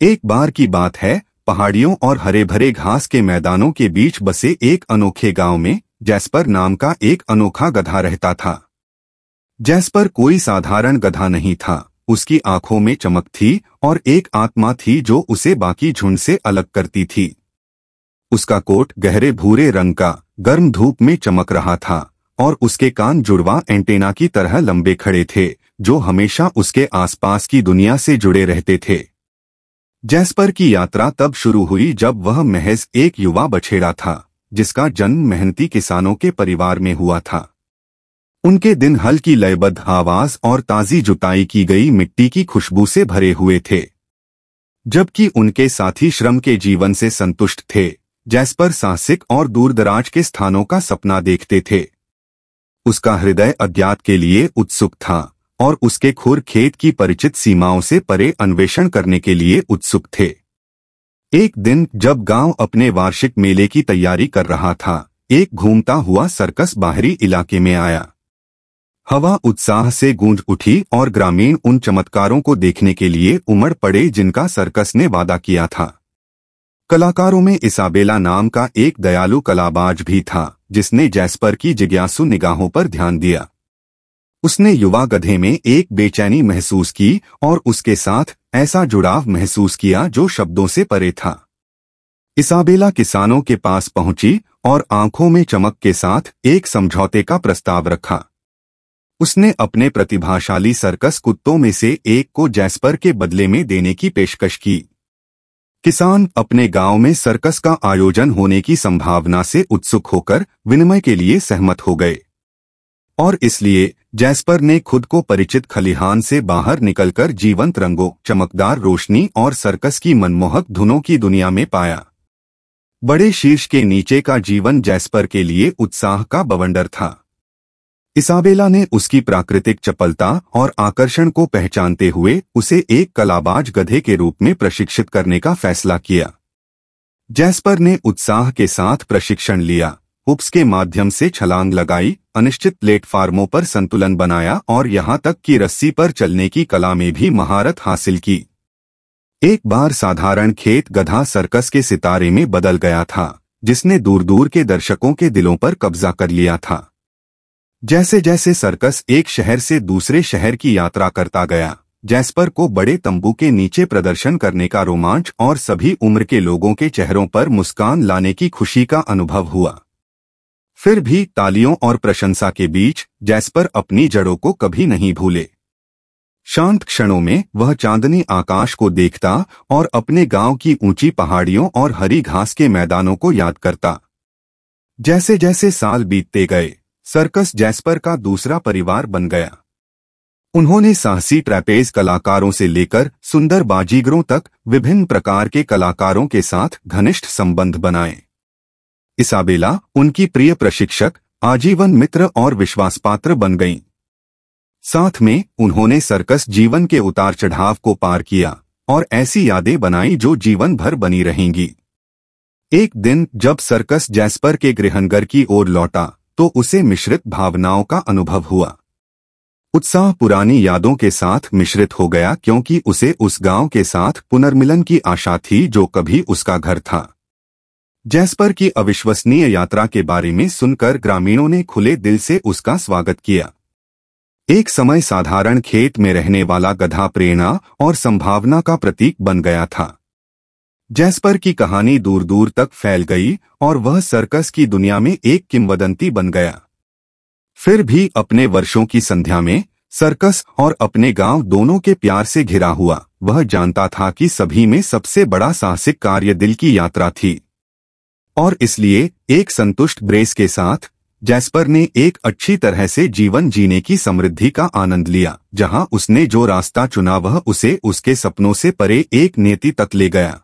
एक बार की बात है, पहाड़ियों और हरे भरे घास के मैदानों के बीच बसे एक अनोखे गांव में जैस्पर नाम का एक अनोखा गधा रहता था। जैस्पर कोई साधारण गधा नहीं था। उसकी आंखों में चमक थी और एक आत्मा थी जो उसे बाकी झुंड से अलग करती थी। उसका कोट गहरे भूरे रंग का गर्म धूप में चमक रहा था और उसके कान जुड़वा एंटेना की तरह लंबे खड़े थे, जो हमेशा उसके आसपास की दुनिया से जुड़े रहते थे। जैस्पर की यात्रा तब शुरू हुई जब वह महज एक युवा बछेड़ा था, जिसका जन्म मेहनती किसानों के परिवार में हुआ था। उनके दिन हल की लयबद्ध आवाज और ताजी जुताई की गई मिट्टी की खुशबू से भरे हुए थे, जबकि उनके साथी श्रम के जीवन से संतुष्ट थे। जैस्पर साहसिक और दूरदराज के स्थानों का सपना देखते थे। उसका हृदय अज्ञात के लिए उत्सुक था और उसके खुर खेत की परिचित सीमाओं से परे अन्वेषण करने के लिए उत्सुक थे। एक दिन जब गांव अपने वार्षिक मेले की तैयारी कर रहा था, एक घूमता हुआ सर्कस बाहरी इलाके में आया। हवा उत्साह से गूंज उठी और ग्रामीण उन चमत्कारों को देखने के लिए उमड़ पड़े जिनका सर्कस ने वादा किया था। कलाकारों में इसाबेला नाम का एक दयालु कलाबाज भी था, जिसने जैस्पर की जिज्ञासु निगाहों पर ध्यान दिया। उसने युवा गधे में एक बेचैनी महसूस की और उसके साथ ऐसा जुड़ाव महसूस किया जो शब्दों से परे था। इसाबेला किसानों के पास पहुंची और आंखों में चमक के साथ एक समझौते का प्रस्ताव रखा। उसने अपने प्रतिभाशाली सर्कस कुत्तों में से एक को जैस्पर के बदले में देने की पेशकश की। किसान अपने गांव में सर्कस का आयोजन होने की संभावना से उत्सुक होकर विनिमय के लिए सहमत हो गए, और इसलिए जैस्पर ने खुद को परिचित खलिहान से बाहर निकलकर जीवंत रंगों, चमकदार रोशनी और सर्कस की मनमोहक धुनों की दुनिया में पाया। बड़े शीर्ष के नीचे का जीवन जैस्पर के लिए उत्साह का बवंडर था। इसाबेला ने उसकी प्राकृतिक चपलता और आकर्षण को पहचानते हुए उसे एक कलाबाज गधे के रूप में प्रशिक्षित करने का फैसला किया। जैस्पर ने उत्साह के साथ प्रशिक्षण लिया, हुप्स के माध्यम से छलांग लगाई, अनिश्चित प्लेटफार्मों पर संतुलन बनाया और यहाँ तक कि रस्सी पर चलने की कला में भी महारत हासिल की। एक बार साधारण खेत गधा सर्कस के सितारे में बदल गया था, जिसने दूर दूर के दर्शकों के दिलों पर कब्जा कर लिया था। जैसे जैसे सर्कस एक शहर से दूसरे शहर की यात्रा करता गया, जैस्पर को बड़े तंबू के नीचे प्रदर्शन करने का रोमांच और सभी उम्र के लोगों के चेहरों पर मुस्कान लाने की खुशी का अनुभव हुआ। फिर भी तालियों और प्रशंसा के बीच जैस्पर अपनी जड़ों को कभी नहीं भूले। शांत क्षणों में वह चांदनी आकाश को देखता और अपने गांव की ऊंची पहाड़ियों और हरी घास के मैदानों को याद करता। जैसे जैसे साल बीतते गए, सर्कस जैस्पर का दूसरा परिवार बन गया। उन्होंने साहसी ट्रैपेज कलाकारों से लेकर सुंदर बाजीगरों तक विभिन्न प्रकार के कलाकारों के साथ घनिष्ठ संबंध बनाए। इसाबेला उनकी प्रिय प्रशिक्षक, आजीवन मित्र और विश्वासपात्र बन गईं। साथ में उन्होंने सर्कस जीवन के उतार चढ़ाव को पार किया और ऐसी यादें बनाई जो जीवन भर बनी रहेंगी। एक दिन जब सर्कस जैस्पर के गृहनगर की ओर लौटा तो उसे मिश्रित भावनाओं का अनुभव हुआ। उत्साह पुरानी यादों के साथ मिश्रित हो गया, क्योंकि उसे उस गांव के साथ पुनर्मिलन की आशा थी जो कभी उसका घर था। जैस्पर की अविश्वसनीय यात्रा के बारे में सुनकर ग्रामीणों ने खुले दिल से उसका स्वागत किया। एक समय साधारण खेत में रहने वाला गधा प्रेरणा और संभावना का प्रतीक बन गया था। जैस्पर की कहानी दूर दूर तक फैल गई और वह सर्कस की दुनिया में एक किंवदंती बन गया। फिर भी अपने वर्षों की संध्या में सर्कस और अपने गांव दोनों के प्यार से घिरा हुआ वह जानता था कि सभी में सबसे बड़ा साहसिक कार्य दिल की यात्रा थी। और इसलिए एक संतुष्ट ब्रेस के साथ जैस्पर ने एक अच्छी तरह से जीवन जीने की समृद्धि का आनंद लिया, जहां उसने जो रास्ता चुना वह उसे उसके सपनों से परे एक नियति तक ले गया।